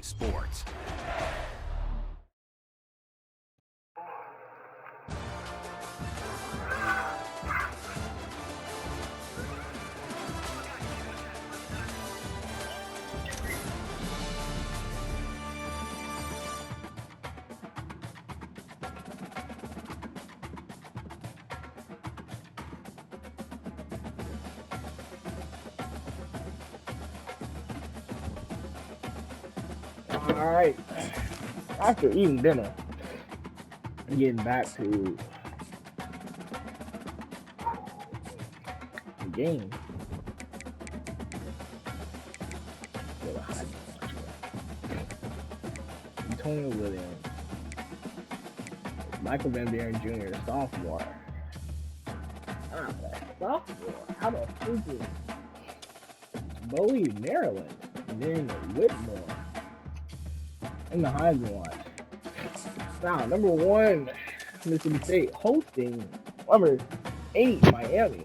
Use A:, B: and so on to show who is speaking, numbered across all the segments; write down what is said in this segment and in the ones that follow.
A: sports.
B: All right, after eating dinner, I'm getting back to the game. Antonio Williams, Michael Van Buren Jr., sophomore. Sophomore? How the freaking Bowie, Maryland, and then Whittemore. In the Heisman watch. Now, number 1, Mississippi State hosting number 8, Miami.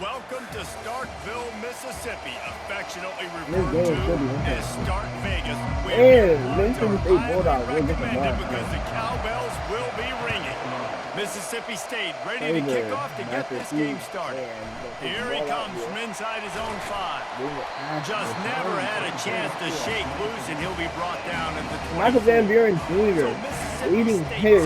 A: Welcome to Starkville, Mississippi, affectionately referred to as Stark Vegas, where
B: Mississippi State Bulldogs will get the ball
A: because the cowbells will be ringing. Mississippi State ready to kick off to get this game started. Here he comes from inside his own 5. Just never had a chance to shake loose, and he'll be brought down at the 20.
B: Michael Van Buren Jr. leading his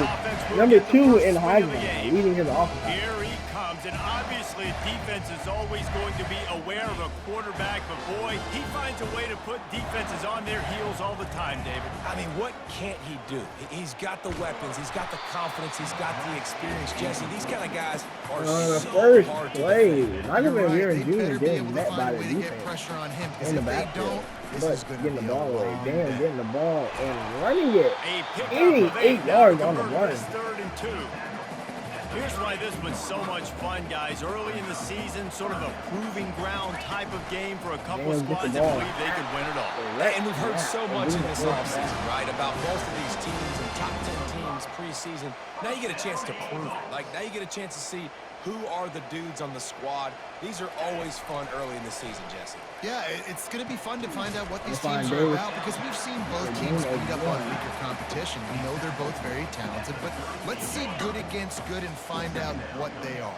B: number 2 in Heisman, leading his offense.
A: Here he comes, and obviously defense is always going to be aware of a quarterback, but boy, he finds a way to put defenses on their heels all the time, David.
C: I mean, what can't he do? He's got the weapons, he's got the confidence, he's got the experience, Jesse. These kind of guys are
B: the
C: so
B: first
C: hard to
B: play,
C: defend.
B: Michael Van Buren Jr. getting
D: able
B: met
D: to
B: by
D: find
B: the
D: a way to get
B: defense
D: pressure on him,
B: in the
D: if they
B: backfield,
D: don't,
B: but getting the ball away. Damn, getting the ball and running it.
A: A pickup
B: Gaining
A: of
B: 8 yards on the
A: converted
B: run.
A: this 3rd and 2. Here's why this was so much fun, guys. Early in the season, sort of a proving ground type of game for a couple of squads that believe they could win it all.
C: And we've heard so much in this offseason, right, about most of these teams and top 10 teams preseason. Now you get a chance to prove it. Like, now you get a chance to see who are the dudes on the squad. These are always fun early in the season, Jesse.
D: Yeah, it's going to be fun to find out what these teams are about because we've seen both teams beat up on weaker competition. We know they're both very talented, but let's see good against good and find out what they are.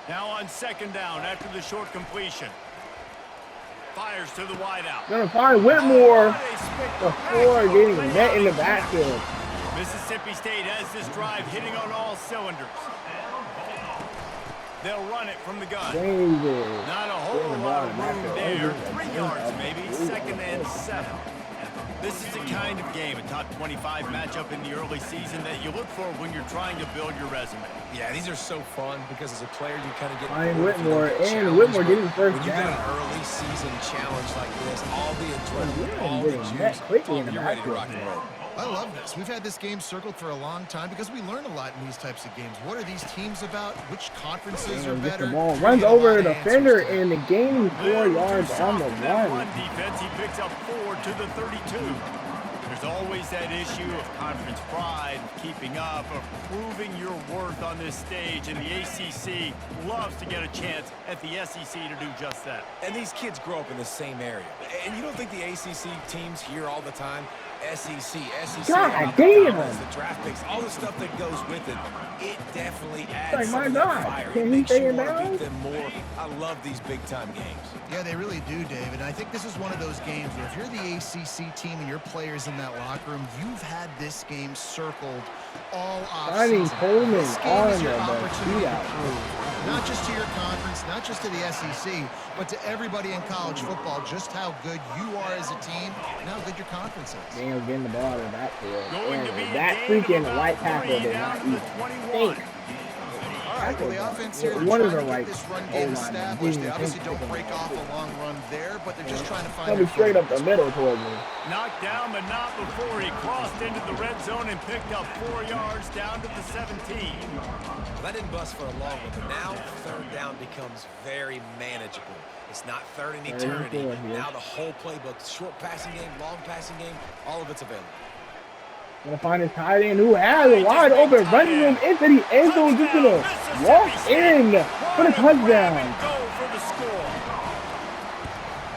A: Now on 2nd down after the short completion. Fires to the wideout.
B: Gonna find Whittemore before getting met in the backfield.
A: Mississippi State has this drive hitting on all cylinders. They'll run it from the gun. Not a whole lot of room there. 3 yards maybe. 2nd and 7. This is the kind of game, a top 25 matchup in the early season that you look for when you're trying to build your resume.
C: Yeah, these are so fun because as a player you kind of get
B: Whittemore, and Whittemore getting first
C: when you got
B: down.
C: an early season challenge like this, all the adrenaline, all the
B: met
C: juice,
B: quickly in the
C: you're ready to
B: backfield.
C: rock and roll.
D: I love this. We've had this game circled for a long time because we learn a lot in these types of games. What are these teams about? Which conferences are better?
B: The ball runs over the defender and the gain 4 yards on the run.
A: Defense, he picks up 4 to the 32. There's always that issue of conference pride, keeping up, of proving your worth on this stage, and the ACC loves to get a chance at the SEC to do just that.
C: And these kids grow up in the same area. And you don't think the ACC teams hear all the time, SEC,
B: God damn!
C: The draft picks, all the stuff that goes with it, it definitely adds
B: Like, my
C: some
B: God,
C: fire.
B: can
C: It
B: he
C: makes
B: stay
C: you
B: in
C: want to
B: bounds?
C: beat them more. I love these big-time games.
D: Yeah, they really do, David. And I think this is one of those games where if you're the ACC team and your players in that locker room, you've had this game circled all offseason.
B: Coleman
D: This game
B: on
D: is your
B: the
D: opportunity to
B: shootout.
D: prove, not just to your conference, not just to the SEC, but to everybody in college football, just how good you are as a team and how good your conference is.
B: Daniel getting the ball out of the backfield.
A: Going to be
B: And that
A: a gain
B: freaking
A: of
B: right
A: about
B: tackle
A: 3
B: did
A: down
B: not
A: to the
B: even
A: 21.
B: think.
D: All right, well, the offense here, they're
B: One
D: trying
B: is
D: to
B: a
D: get
B: right
D: this run game
B: O-line.
D: established. They
B: Didn't
D: obviously
B: think
D: don't
B: they
D: break
B: could
D: off
B: do
D: a long run there, but they're just trying to find
B: Coming
D: their
B: straight
D: footing.
B: up the middle towards me.
A: Knocked down, but not before he crossed into the red zone and picked up 4 yards down to the 17.
C: Well, that didn't bust for a long one, but now 3rd down becomes very manageable. It's not 3rd and eternity. Now the whole playbook, short passing game, long passing game, all of it's available.
B: Gonna find his tight end who has a wide open running room into the end zone. Just gonna walk in for the touchdown.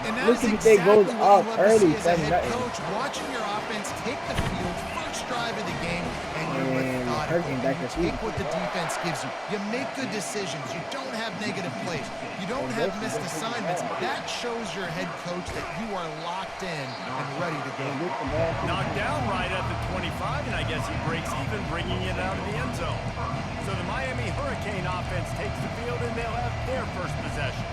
D: And that
B: Mississippi
D: is
B: State
D: exactly
B: goes
D: what you
B: up
D: love to
B: early,
D: see as a
B: 7-0.
D: head coach, watching your offense take the field first drive of the game, and you're methodical. You take what the defense gives you. You make good decisions. You don't have negative plays. You don't have missed assignments. That shows your head coach that you are locked in and ready to go.
A: Knocked down right at the 25, and I guess he breaks even, bringing it out of the end zone. So the Miami Hurricane offense takes the field, and they'll have their first possession.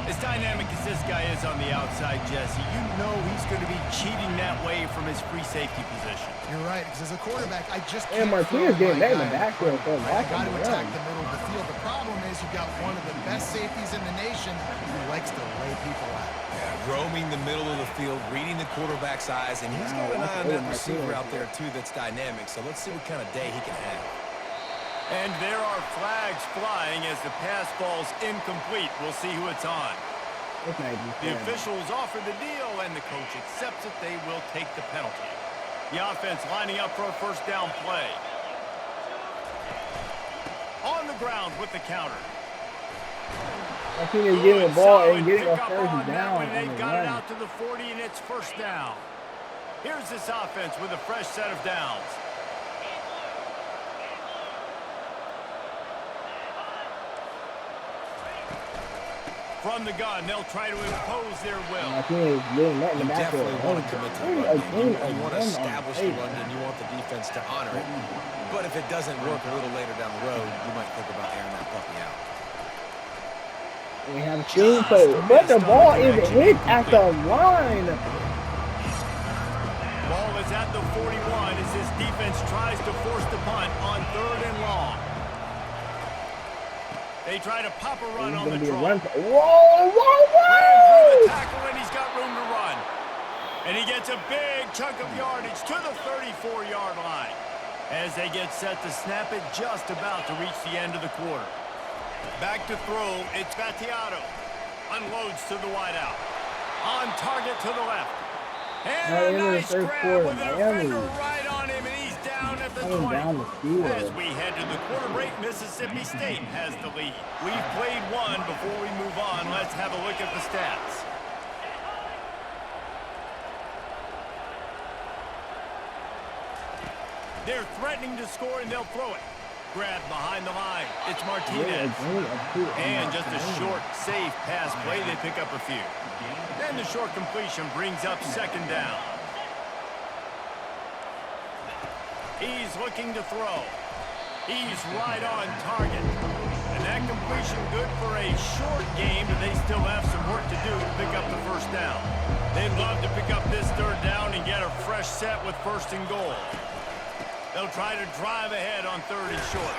A: As dynamic as this guy is on the outside, Jesse, you know he's going to be cheating that way from his free safety position.
D: You're right, because as a quarterback, I just can't
B: Martinez getting that in the backfield.
D: I got to attack the middle of the field. The problem is you've got one of the best safeties in the nation who likes to lay people out.
C: Yeah, roaming the middle of the field, reading the quarterback's eyes, and he's got an eye on that receiver out there, too, that's dynamic. So let's see what kind of day he can have.
A: And there are flags flying as the pass falls incomplete. We'll see who it's on. The officials offer the deal, and the coach accepts it. They will take the penalty. The offense lining up for a first down play. On the ground with the counter.
B: I think they're getting the ball and getting a first down.
A: They've got it out to the 40, and it's first down. Here's this offense with a fresh set of downs. From the gun, they'll try to impose their will.
B: You
C: definitely want to commit to the run game. You want to establish the run game. You want the defense to honor it. But if it doesn't work a little later down the road, you might think about airing that puppy out.
B: We have a team play, but the ball is hit at the line.
A: Ball is at the 41 as this defense tries to force the punt on 3rd and long. They try to pop a run on the draw.
B: Whoa!
A: Through the tackle, and he's got room to run. And he gets a big chunk of yardage to the 34-yard line. As they get set to snap it, just about to reach the end of the quarter. Back to throw, it's Battiato. Unloads to the wideout. On target to the left. And a nice grab with a defender right on him, and he's down at the 20. As we head to the quarter break, Mississippi State has the lead. We've played one. Before we move on, let's have a look at the stats. They're threatening to score, and they'll throw it. Grab behind the line. It's Martinez. And just a short, safe pass play. They pick up a few. And the short completion brings up 2nd down. He's looking to throw. He's right on target. And that completion good for a short game, but they still have some work to do to pick up the first down. They'd love to pick up this 3rd down and get a fresh set with 1st and goal. They'll try to drive ahead on 3rd and short.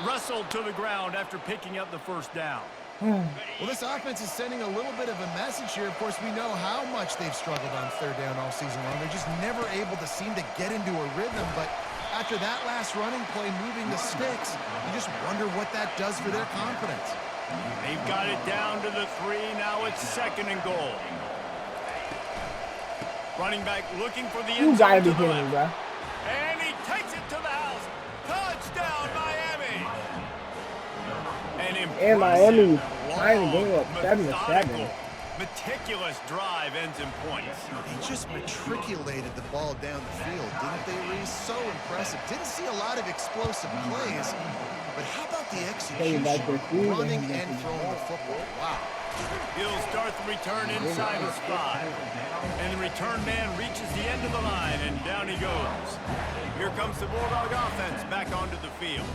A: Wrestled to the ground after picking up the first down.
D: Well, this offense is sending a little bit of a message here. Of course, we know how much they've struggled on 3rd down all season long. They're just never able to seem to get into a rhythm. But after that last running play, moving the sticks, you just wonder what that does for their confidence.
A: They've got it down to the 3. Now it's 2nd and goal. Running back looking for the end zone to the left. And he takes it to the house. Touchdown, Miami.
B: And Miami trying to game up 7-7.
A: Meticulous drive ends in points.
D: They just matriculated the ball down the field, didn't they, Reese? So impressive. Didn't see a lot of explosive plays, but how about the execution? Running and throwing the football. Wow.
A: He'll start the return inside his 5. And the return man reaches the end of the line, and down he goes. Here comes the Bulldog offense back onto the field.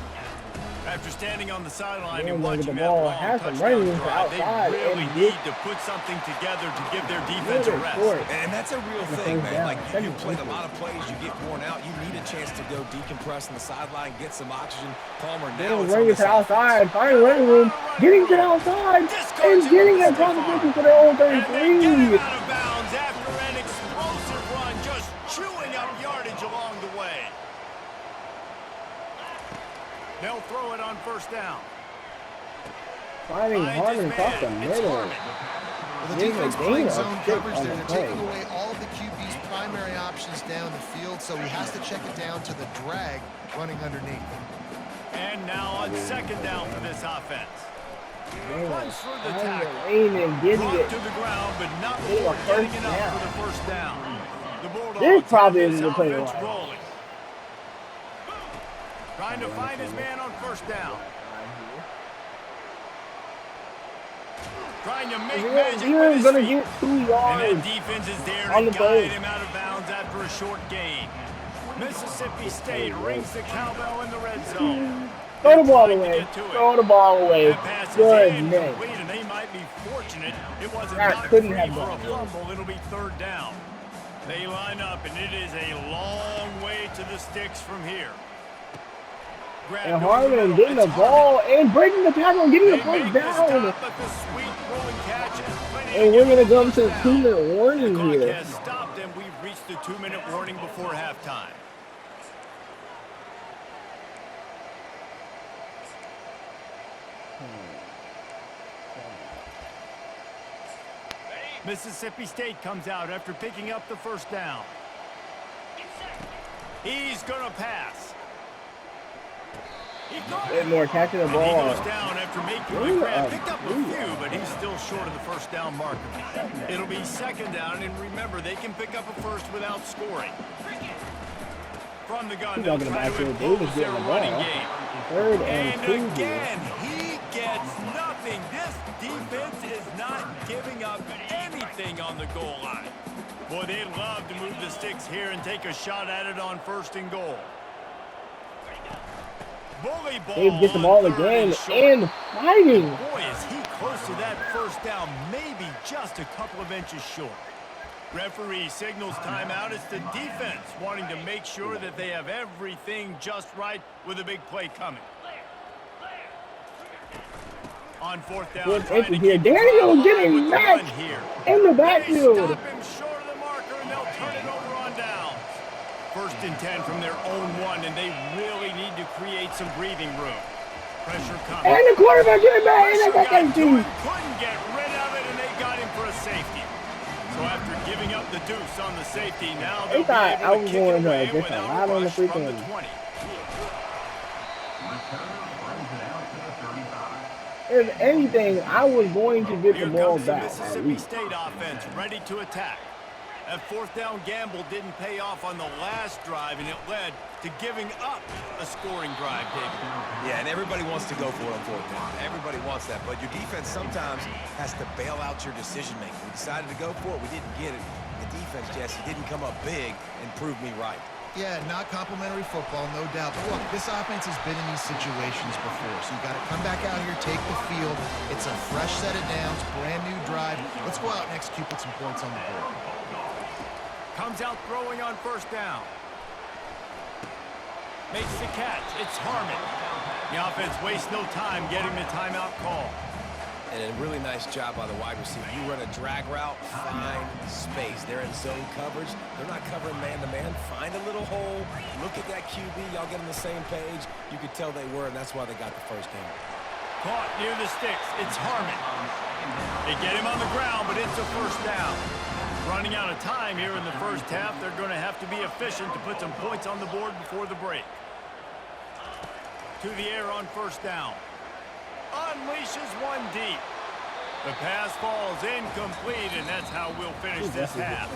A: After standing on the sideline and watching that long touchdown drive, they really need to put something together to give their defense a rest.
C: And that's a real thing, man. Like, you played a lot of plays, you get worn out, you need a chance to go decompress on the sideline, get some oxygen. Palmer now is on the
B: outside, finding running room, getting to the outside, and getting a competition for their own 33.
A: Out of bounds after an explosive run, just chewing up yardage along the way. They'll throw it on 1st down.
B: Finding Harmon across the middle.
D: Well, the defense playing zone coverage there. They're taking away all of the QB's primary options. situations down the field, so he has to check it down to the drag running underneath.
A: And now on second down for this offense. Runs for the tackle. Brought to the ground, but not before getting enough for the first down. The Bulldogs have this offense rolling. Trying to find his man on first down. Trying to make magic with his feet. And that defense is there to guide him out of bounds after a short gain. Mississippi State rings the cowbell in the red zone.
B: Throw the ball away. Throw the ball away. Goodness.
A: And they might be fortunate it wasn't knocked free for a fumble. It'll be third down. They line up, and it is a long way to the sticks from here.
B: And Harmon getting the ball and breaking the tackle and getting the first down. And we're going to go to the 2-minute warning here.
A: Has stopped, and we've reached the 2-minute warning before halftime. Mississippi State comes out after picking up the first down. He's going to pass.
B: Whittemore catching the ball.
A: He goes down after making the grab. Picked up a few, but he's still short of the first down marker. It'll be second down, and remember, they can pick up a first without scoring. From the gun, they'll try to impose their running game. And again, he gets nothing. This defense is not giving up anything on the goal line. Boy, they'd love to move the sticks here and take a shot at it on first and goal. Bully ball.
B: They get the ball again and fighting.
A: Boy, is he close to that first down, maybe just a couple of inches short. Referee signals timeout. It's the defense wanting to make sure that they have everything just right with a big play coming. On fourth down,
B: here. Daniel getting back in the backfield.
A: Stop him short of the marker, and they'll turn it over on downs. First and 10 from their own one, and they really need to create some breathing room. Pressure coming.
B: And the quarterback getting back in the second team.
A: Couldn't get rid of it, and they got him for a safety. So after giving up the deuce on the safety, now they'll be able to kick it away without a rush from the 20.
B: If anything, I was going to get the ball back.
A: Mississippi State offense ready to attack. That fourth down gamble didn't pay off on the last drive, and it led to giving up a scoring drive, David.
C: Yeah, and everybody wants to go for it on fourth down. Everybody wants that, but your defense sometimes has to bail out your decision-making. We decided to go for it. We didn't get it. The defense, Jesse, didn't come up big and prove me right.
D: Yeah, not complimentary football, no doubt. But look, this offense has been in these situations before, so you got to come back out here, take the field. It's a fresh set of downs, brand new drive. Let's go out and execute, put some points on the board.
A: Comes out throwing on first down. Makes the catch. It's Harmon. The offense wastes no time getting the timeout call.
C: And a really nice job by the wide receiver. You run a drag route, find space. They're in zone coverage. They're not covering man-to-man. Find a little hole. Look at that QB. Y'all get on the same page. You could tell they were, and that's why they got the first down.
A: Caught near the sticks. It's Harmon. They get him on the ground, but it's a first down. Running out of time here in the first half. They're going to have to be efficient to put some points on the board before the break. To the air on first down. Unleashes one deep. The pass falls incomplete, and that's how we'll finish this half.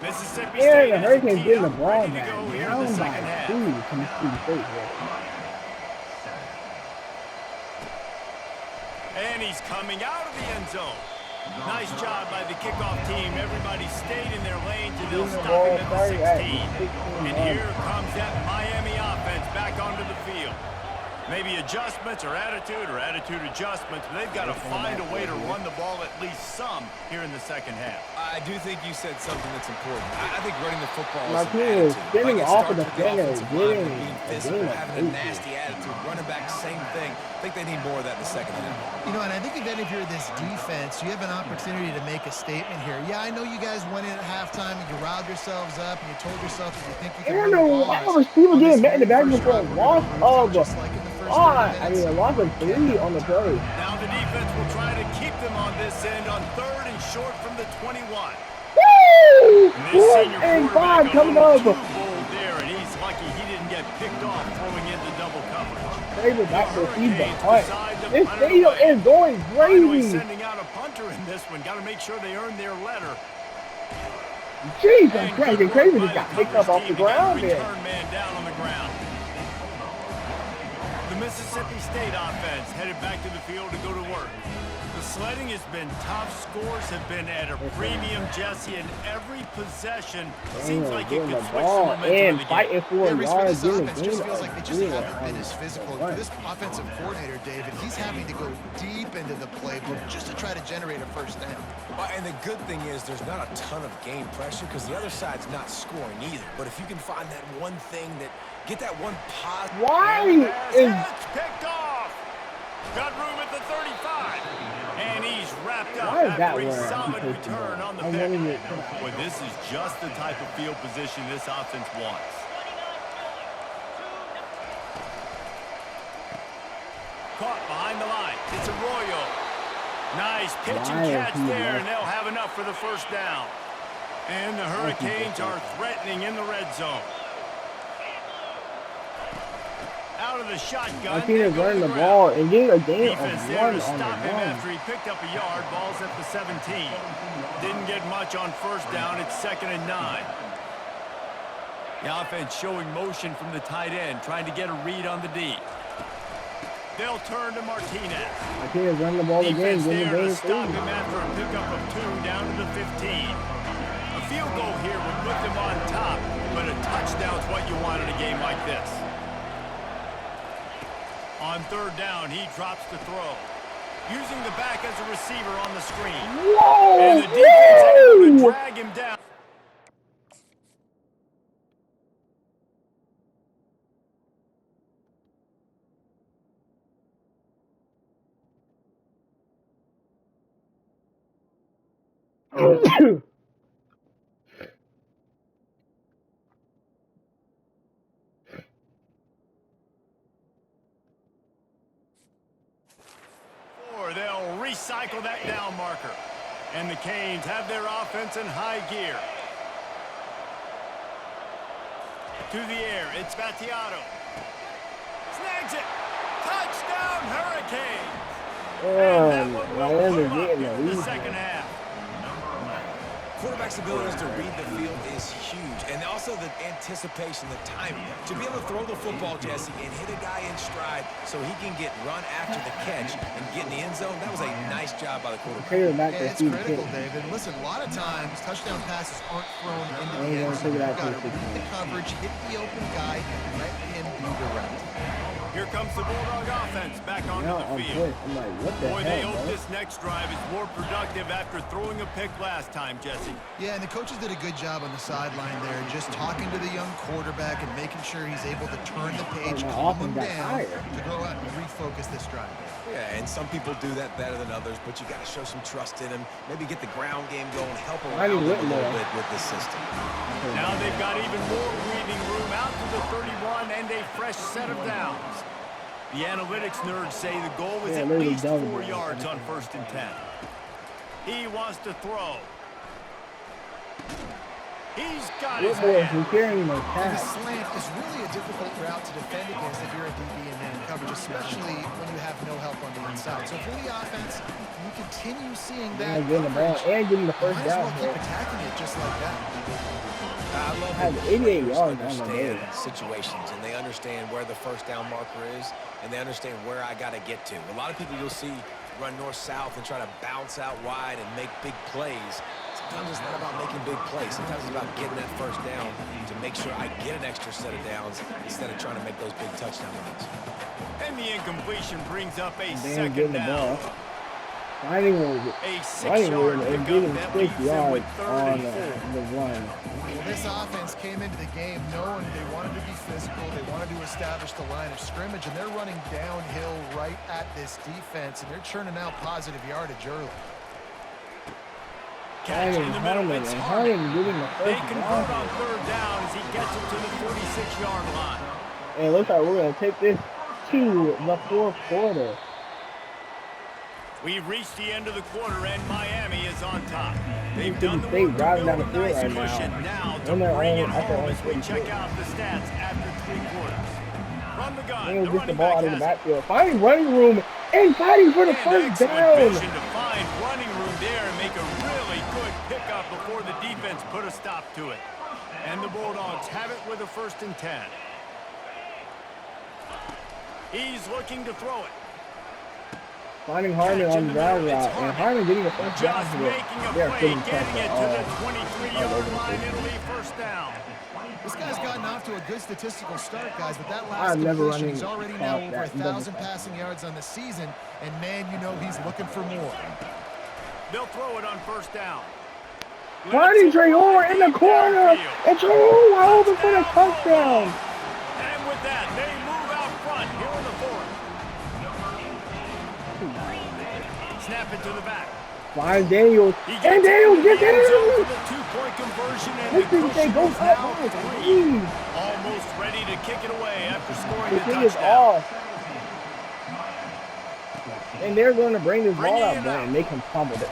A: Mississippi State
B: the Hurricanes getting the ball
A: back.
B: Down
A: Here in the second half. And he's coming out of the end zone. Nice job by the kickoff team. Everybody stayed in their lanes, and they'll stop him at the 16. And here comes that Miami offense back onto the field. Maybe adjustments or attitude adjustments, but they've got to find a way to run the ball at least some here in the second half.
C: I do think you said something that's important. I think running the football
B: My
C: is
B: team is getting off of the
C: being
B: getting
C: physical, having a nasty attitude. Running back, same thing. I think they need more of that in the second half.
D: You know, and I think if you're this defense, you have an opportunity to make a statement here. Yeah, I know you guys went in at halftime and you riled yourselves up and you told yourself that you think you can run the ball.
B: I don't know why people getting back in the back for a loss of a loss of 3 on the play.
A: Now the defense will try to keep them on this end on third and short from the 21.
B: Woo! 4th and 5 coming up.
A: There, and he's lucky he didn't get picked off throwing into double coverage.
B: Favorite back to feed the punt. This stadium is going crazy.
A: Sending out a punter in this one. Got to make sure they earn their letter.
B: Jesus Christ, and Craven just got picked up off the ground there.
A: Man down on the ground. The Mississippi State offense headed back to the field to go to work. The sledding has been tough. Scores have been at a premium, Jesse, and every possession seems like it could switch the momentum of the game.
B: For yards,
D: this offense just feels like they just haven't been as physical. For this offensive coordinator, David, he's having to go deep into the playbook just to try to generate a first down.
C: And the good thing is there's not a ton of game pressure because the other side's not scoring either. But if you can find that one thing that get that one positive.
B: Why
A: is picked off? Got room at the 35. And he's wrapped up after a solid return on the pick. Boy, this is just the type of field position this offense wants. Caught behind the line. It's Arroyo. Nice pitch and catch there, and they'll have enough for the first down. And the Hurricanes are threatening in the red zone. Out of the shotgun.
B: Martinez running the ball and getting a gain of
A: Defense there to stop him after he picked up a yard. Ball's at the 17. Didn't get much on first down. It's 2nd and 9. The offense showing motion from the tight end, trying to get a read on the D. They'll turn to Martinez.
B: Martinez running the ball again.
A: Defense there to stop him after a pickup of 2 down to the 15. A field goal here would put them on top, but a touchdown's what you want in a game like this. On 3rd down, he drops to throw. Using the back as a receiver on the screen.
B: Whoa!
A: And the defense able to drag him down. They'll recycle that down marker. And the Canes have their offense in high gear. To the air, it's Battiato. Snags it. Touchdown, Hurricanes. And that one will put him up in the second half.
C: Quarterback's abilities to read the field is huge, and also the anticipation, the timing. To be able to throw the football, Jesse, and hit a guy in stride so he can get run after the catch and get in the end zone, that was a nice job by the quarterback.
D: Yeah, it's critical, David. Listen, a lot of times, touchdown passes aren't thrown into the end zone. You've got to read the coverage, hit the open guy, and let him do the rest.
A: Here comes the Bulldog offense back onto the field.
B: I'm like, what the
A: Boy,
B: hell,
A: they hope this next drive is more productive after throwing a pick last time, Jesse.
D: Yeah, and the coaches did a good job on the sideline there, just talking to the young quarterback and making sure he's able to turn the page, calm him down to go out and refocus this drive.
C: Yeah, and some people do that better than others, but you got to show some trust in him. Maybe get the ground game going, help him around a little bit with this system.
A: Now they've got even more breathing room out to the 31 and a fresh set of downs. The analytics nerds say the goal is at least 4 yards on 1st and 10. He wants to throw. He's got his man.
D: The slant is really a difficult route to defend against if you're a DB in man coverage, especially when you have no help on the inside. So for the offense, you continue seeing that
B: getting the ball and getting the first down.
D: Might as well keep attacking it just like that.
C: I love
B: have 88 yards on the day.
C: Situations, and they understand where the first down marker is, and they understand where I got to get to. A lot of people you'll see run north-south and try to bounce out wide and make big plays. Sometimes it's not about making big plays. Sometimes it's about getting that first down to make sure I get an extra set of downs instead of trying to make those big touchdown runs.
A: And the incompletion brings up a second down.
B: Finding a
A: 6-yard
B: and getting 6 yards on the run.
D: Well, this offense came into the game knowing they wanted to be physical, they wanted to establish the line of scrimmage, and they're running downhill right at this defense, and they're churning out positive yardage early.
A: Catch in the middle, it's Harmon.
B: Getting the
A: They
B: first
A: convert on 3rd down as he gets it to the 46-yard line.
B: And it looks like we're going to take this to the 4th quarter.
A: We've reached the end of the quarter, and Miami is on top. They've done the work to build a nice cushion now to bring it home as we check out the stats after 3 quarters. From the gun, the running back has
B: backfield, finding running room and fighting for the first down.
A: Vision to find running room there and make a really good pickup before the defense put a stop to it. And the Bulldogs have it with a 1st and 10. He's looking to throw it.
B: Finding Harmon on the ground route, and Harmon getting a first down.
A: Just making a play, getting it to the 23-yard line. It'll be 1st down.
D: This guy's gotten off to a good statistical start, guys, but that last completion, he's already now over 1,000 passing yards on the season, and man, you know he's looking for more.
A: They'll throw it on 1st down.
B: Finding Traore in the corner, and Traore wide open for the touchdown.
A: And with that, they move out front here in the 4th. Snap it to the back.
B: Find Daniels, and Daniels gets in.
A: The 2-point conversion, and the cushion goes now 3. Almost ready to kick it away after scoring the touchdown.
B: And they're going to bring this ball out there and make him fumble it.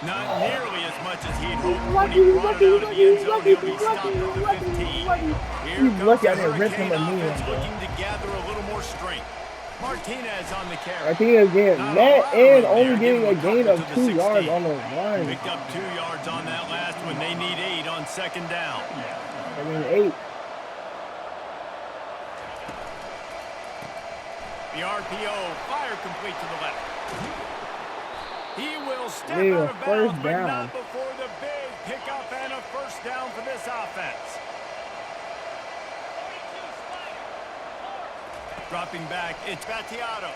A: Not nearly as much as he'd hoped when he brought it out of the end zone. He'll be stopped at the 15. Here comes the Hurricane offense looking to gather a little more strength. Martinez on the carry.
B: Martinez again, net and only getting a gain of 2 yards on the line.
A: Picked up 2 yards on that last one. They need 8 on 2nd down.
B: I mean 8.
A: The RPO, fire complete to the left. He will step out of bounds, but not before the big pickup and a 1st down for this offense. Dropping back, it's Battiato.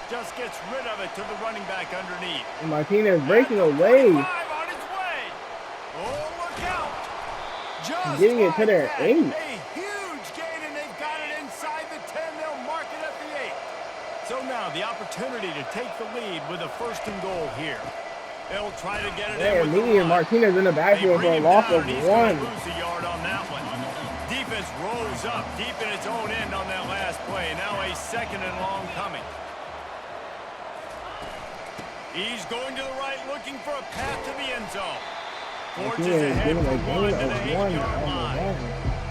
A: Just gets rid of it to the running back underneath.
B: And Martinez breaking away.
A: On his way. Oh, look out. Just
B: getting it to their 8.
A: A huge gain, and they've got it inside the 10. They'll mark it at the 8. So now the opportunity to take the lead with a 1st and goal here. They'll try to get it in with the run.
B: Martinez in the backfield for a loss of 1.
A: He's going to lose a yard on that one. Defense rolls up deep in its own end on that last play. Now a 2nd and long coming. He's going to the right, looking for a path to the end zone. Forges ahead for 1 to the 8-yard line.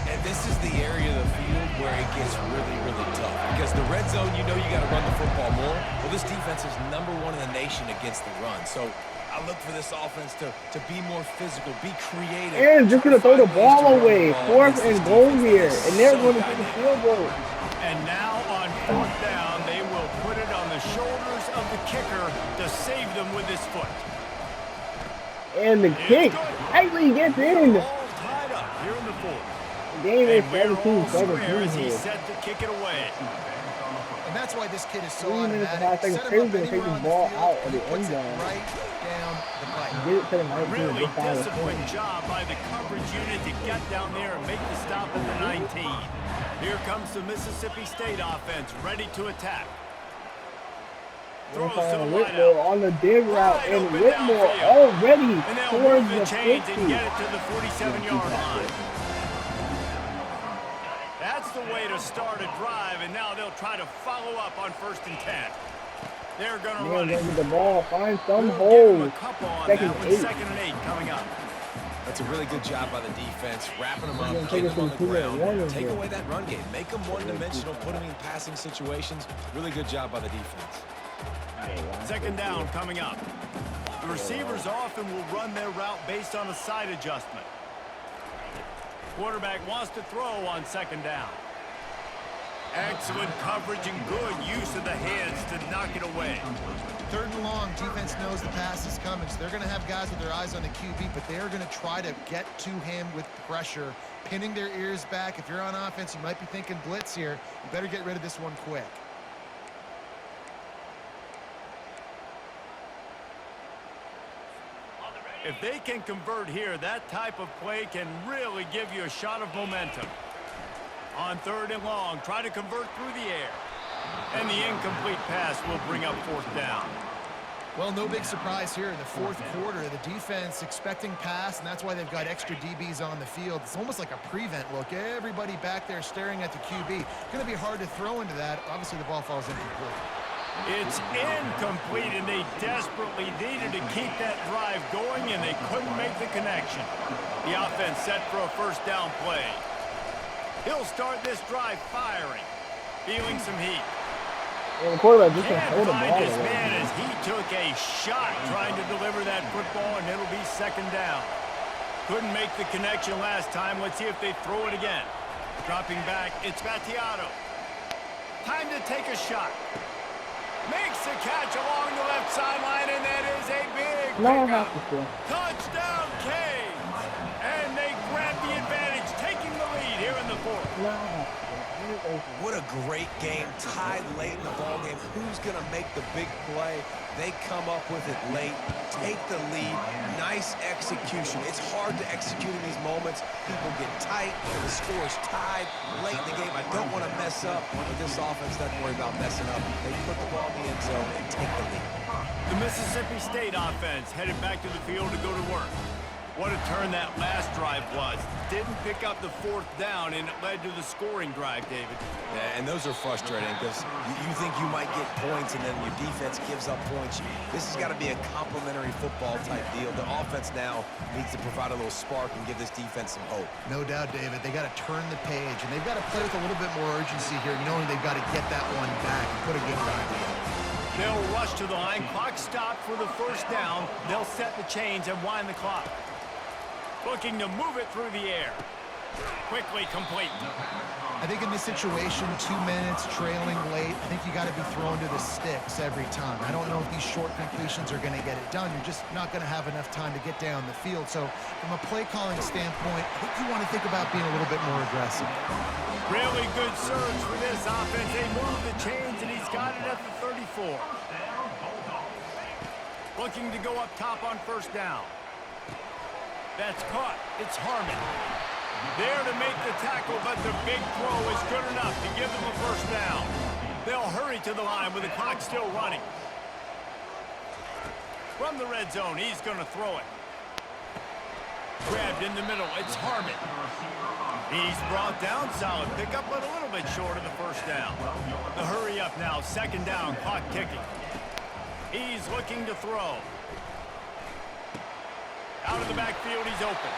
C: And this is the area of the field where it gets really, really tough. Because the red zone, you know you got to run the football more. Well, this defense is #1 in the nation against the run. So I look for this offense to be more physical, be creative.
B: And just going to throw the ball away. 4th and goal here. And they're going to take the field goal.
A: And now on 4th down, they will put it on the shoulders of the kicker to save them with his foot.
B: And the kick tightly gets in.
A: All tied up here in the 4th.
B: Game is
A: And
B: 17-17
A: he's
B: here.
A: set to kick it away.
D: And that's why this kid is so
B: 3 minutes and 5
D: automatic.
B: seconds.
D: Set
B: Crazy
D: him up
B: going to take
D: anywhere
B: this
D: on
B: ball
D: the
B: out
D: field,
B: of the
D: he
B: end
D: puts it
B: zone.
D: right down the pipe.
B: Get it to the 19
A: Really
B: and get 5
A: disciplined job by the coverage unit to get down there and make the stop at the 19. Here comes the Mississippi State offense, ready to attack. Throws to the
B: Whittemore
A: wideout.
B: on the dig route, and Whittemore already
A: And they'll
B: towards
A: move
B: the
A: the chains
B: 50.
A: and get it to the 47-yard line. That's the way to start a drive, and now they'll try to follow up on 1st and 10. They're going to run it.
B: Get the ball, find some
A: We'll give them a
B: holes.
A: couple on
B: 2nd
A: that one.
B: and 8.
A: 2nd and 8 coming up.
C: That's a really good job by the defense, wrapping them
B: He's gonna
C: up,
B: take
C: getting
B: us
C: them on
B: to
C: the
B: the 2-minute warning
C: ground, take
B: here.
C: away that run game, make them one-dimensional, put them in passing situations. Really good job by the defense.
A: 2nd down coming up. The receivers often will run their route based on a side adjustment. Quarterback wants to throw on 2nd down. Excellent coverage and good use of the hands to knock it away.
D: 3rd and long, defense knows the pass is coming, so they're going to have guys with their eyes on the QB, but they're going to try to get to him with pressure, pinning their ears back. If you're on offense, you might be thinking blitz here. You better get rid of this one quick.
A: If they can convert here, that type of play can really give you a shot of momentum. On 3rd and long, try to convert through the air. And the incomplete pass will bring up 4th down.
D: Well, no big surprise here in the 4th quarter. The defense expecting pass, and that's why they've got extra DBs on the field. It's almost like a prevent look. Everybody back there staring at the QB. Going to be hard to throw into that. Obviously, the ball falls incomplete.
A: It's incomplete, and they desperately needed to keep that drive going, and they couldn't make the connection. The offense set for a first down play. He'll start this drive firing, feeling some heat.
B: And the quarterback just
A: Can't
B: hold the
A: find
B: ball
A: his
B: away.
A: man as he took a shot trying to deliver that football, and it'll be second down. Couldn't make the connection last time. Let's see if they throw it again. Dropping back, it's Vattiato. Time to take a shot. Makes a catch along the left sideline, and that is a big pickup. Touchdown, Canes! And they grab the advantage, taking the lead here in the fourth.
C: What a great game, tied late in the ballgame. Who's going to make the big play? They come up with it late, take the lead. Nice execution. It's hard to execute in these moments. People get tight, and the score is tied late in the game. I don't want to mess up, but this offense doesn't worry about messing up. They put the ball in the end zone and take the lead.
A: The Mississippi State offense headed back to the field to go to work. What a turn that last drive was. Didn't pick up the fourth down, and it led to the scoring drive, David.
C: Yeah, and those are frustrating because you think you might get points, and then your defense gives up points. This has got to be a complimentary football type deal. The offense now needs to provide a little spark and give this defense some hope.
D: No doubt, David. They got to turn the page, and they've got to play with a little bit more urgency here, knowing they've got to get that one back and put a good drive together.
A: They'll rush to the line. Clock stopped for the first down. They'll set the chains and wind the clock. Looking to move it through the air. Quickly complete.
D: I think in this situation, 2 minutes, trailing late, I think you got to be thrown to the sticks every time. I don't know if these short completions are going to get it done. You're just not going to have enough time to get down the field. So from a play calling standpoint, I think you want to think about being a little bit more aggressive.
A: Really good surge for this offense. They move the chains, and he's got it at the 34. Looking to go up top on first down. That's caught. It's Harmon. There to make the tackle, but the big throw is good enough to give them a first down. They'll hurry to the line with the clock still running. From the red zone, he's going to throw it. Grabbed in the middle. It's Harmon. He's brought down. Solid pickup, but a little bit short of the first down. The hurry up now. Second down. Clock ticking. He's looking to throw. Out of the backfield, he's open.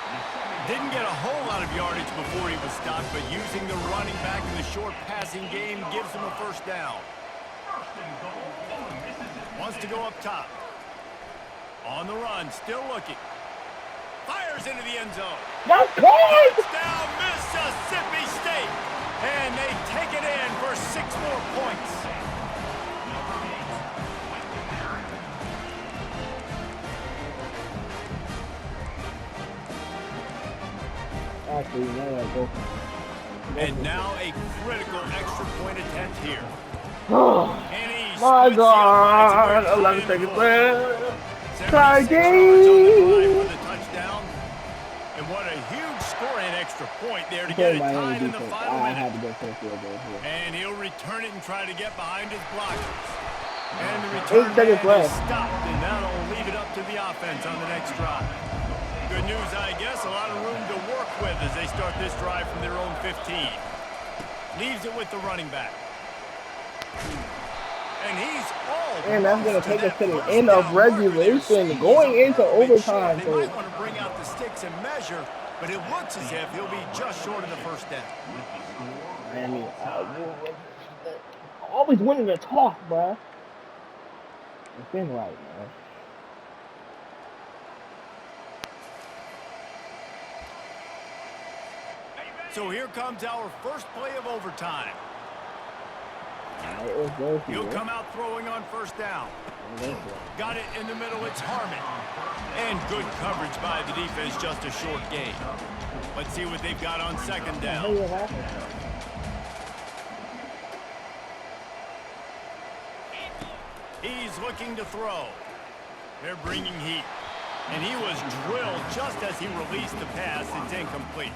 A: Didn't get a whole lot of yardage before he was stopped, but using the running back in the short passing game gives him a first down. Wants to go up top. On the run, still looking. Fires into the end zone. Touchdown, Mississippi State. And they take it in for 6 more points. And now a critical extra point attempt here.
B: My God! 11 seconds left. Tie game.
A: And what a huge scoring extra point there to get it tied in the final minute. And he'll return it and try to get behind his blockers. And the return man is stopped, and that'll leave it up to the offense on the next drive. Good news, I guess. A lot of room to work with as they start this drive from their own 15. Leaves it with the running back. And he's all.
B: And that's going to take us to the end of regulation, going into overtime.
A: They might want to bring out the sticks and measure, but it looks as if he'll be just short of the first down.
B: I mean, always winning the toss, bro. It's been right, man.
A: So here comes our first play of overtime. He'll come out throwing on first down. Got it in the middle. It's Harmon. And good coverage by the defense, just a short gain. Let's see what they've got on second down. He's looking to throw. They're bringing heat. And he was drilled just as he released the pass. It's incomplete.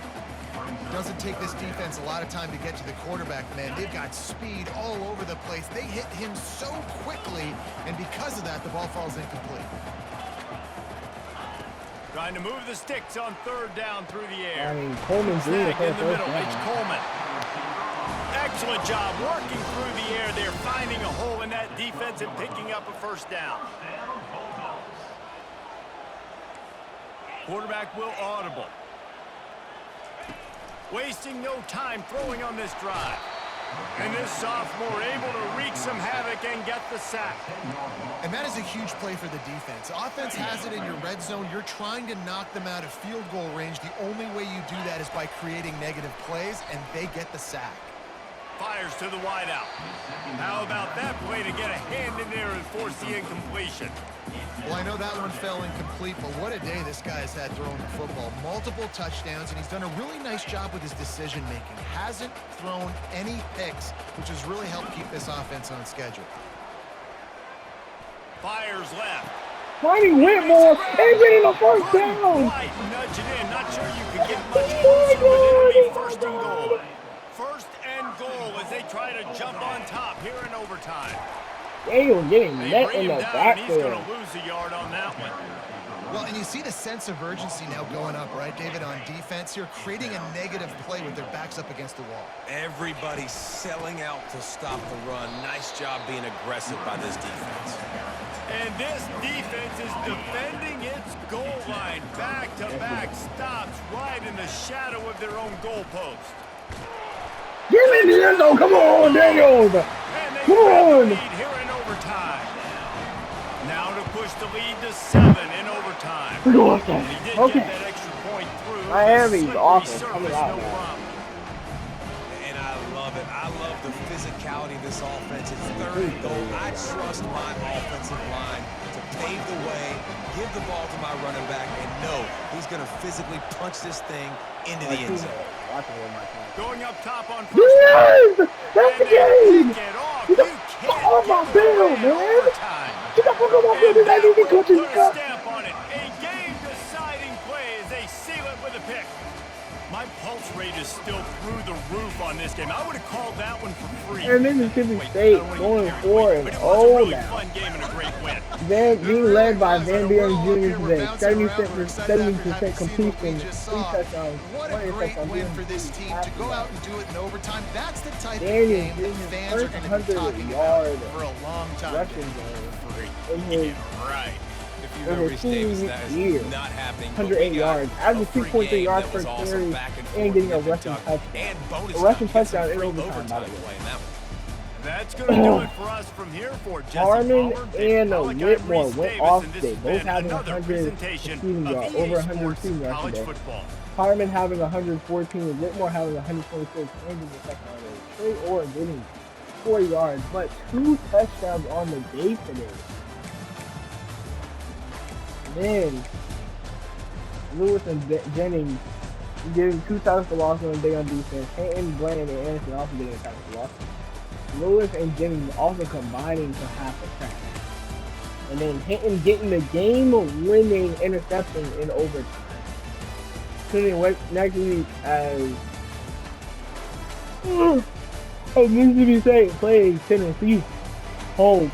D: Doesn't take this defense a lot of time to get to the quarterback, man. They've got speed all over the place. They hit him so quickly, and because of that, the ball falls incomplete.
A: Trying to move the sticks on third down through the air.
B: I mean, Coleman's in the
A: middle. It's Coleman. Excellent job working through the air there, finding a hole in that defense and picking up a first down. Quarterback will audible. Wasting no time throwing on this drive. And this sophomore able to wreak some havoc and get the sack.
D: And that is a huge play for the defense. Offense has it in your red zone. You're trying to knock them out of field goal range. The only way you do that is by creating negative plays, and they get the sack.
A: Fires to the wideout. How about that play to get a hand in there and force the incompletion?
D: Well, I know that one fell incomplete, but what a day this guy has had throwing the football. Multiple touchdowns, and he's done a really nice job with his decision-making. Hasn't thrown any picks, which has really helped keep this offense on schedule.
A: Fires left.
B: Finding Whittemore and getting the first down.
A: Quite nudge it in. Not sure you could get much closer, but it'll be first and goal. First and goal as they try to jump on top here in overtime.
B: Daniel getting
A: They
B: net
A: bring
B: in
A: him
B: the
A: down, and he's
B: backfield.
A: going to lose a yard on that one.
D: Well, and you see the sense of urgency now going up, right, David, on defense here, creating a negative play with their backs up against the wall.
C: Everybody's selling out to stop the run. Nice job being aggressive by this defense.
A: And this defense is defending its goal line. Back-to-back stops right in the shadow of their own goalpost.
B: Get in the end zone. Come on, Daniel.
A: And they
B: Come
A: grab the
B: on.
A: lead here in overtime. Now to push the lead to 7 in overtime.
B: We're going up there.
A: He did
B: Okay.
A: get that extra point through.
B: Miami's
A: Slippery
B: offense
A: surface,
B: coming out
A: no
B: now.
A: problem.
C: And I love it. I love the physicality of this offense. It's third and goal. I trust my offensive line to pave the way, give the ball to my running back, and know he's going to physically punch this thing into the end zone.
A: Going up top on first
B: Yes!
A: down.
B: That's the
A: And they
B: game!
A: kick it off.
B: Get
A: You
B: the
A: can't
B: fuck off my
A: give
B: field,
A: away in
B: man!
A: overtime.
B: Get the fuck off my field!
A: And
B: I need to
A: that
B: go
A: will
B: to the
A: put a
B: cup!
A: stamp on it. A game-deciding play as they seal it with a pick. My pulse rate is still through the roof on this game. I would have called that one for free.
B: And Mississippi
A: Wait,
B: State
A: I don't wanna
B: going
A: get carried
B: 4
A: away,
B: and
A: but it was a
B: 0
A: really
B: now.
A: fun game and a great win.
B: Being led by Van Buren
D: We're all up
B: Jr.
D: here, we're
B: today.
D: bouncing around, we're excited after
B: 70%
D: having seen what we
B: completion,
D: just
B: 3
D: saw.
B: touchdowns,
D: What
B: 20
D: a great
B: touchdowns.
D: win for this team to go out and do it in overtime. That's the type of
B: Daniel
D: game that
B: getting his
D: fans are
B: first
D: going to be talking
B: 100-yard
D: about for a long time.
B: rushing game in
A: Yeah,
B: his
A: right.
C: If you
B: in
C: remember,
B: his
C: Davis,
B: senior
C: that is
B: year.
C: not happening.
B: 108 yards, averaging
C: a free
B: 2.3
C: game
B: yards
C: that
B: per
C: was awesome,
B: carry,
C: back and
B: and
C: forth
B: getting a
C: with
B: rushing
C: Kentucky.
B: touchdown.
C: And bonus
B: A rushing
C: time, get some
B: touchdown in
C: free
B: overtime, by the way.
C: play in that one.
A: That's going to do it for us from here for Jesse
B: Harmon
A: Palmer,
B: and
A: Malachi
B: Whitmore
A: Reese
B: went
A: Davis,
B: off
A: and this
B: today,
A: has
B: both
A: been
B: having
A: another
B: 100
A: presentation
B: receiving
A: of
B: yards,
A: EA
B: over 100
A: Sports
B: receiving yards
A: college
B: today.
A: football.
B: Harmon having 114 and Whitmore having 126 and getting the second round. Trey Orr getting 4 yards, but 2 touchdowns on the day today. Then Lewis and Jennings getting 2 tackles for loss on the day on defense. Hayden, Bland, and Anderson also getting a tackle for loss. Lewis and Jennings also combining for half a sack. And then Hinton getting the game-winning interception in overtime. Tuning in next week as Mississippi State plays Tennessee home.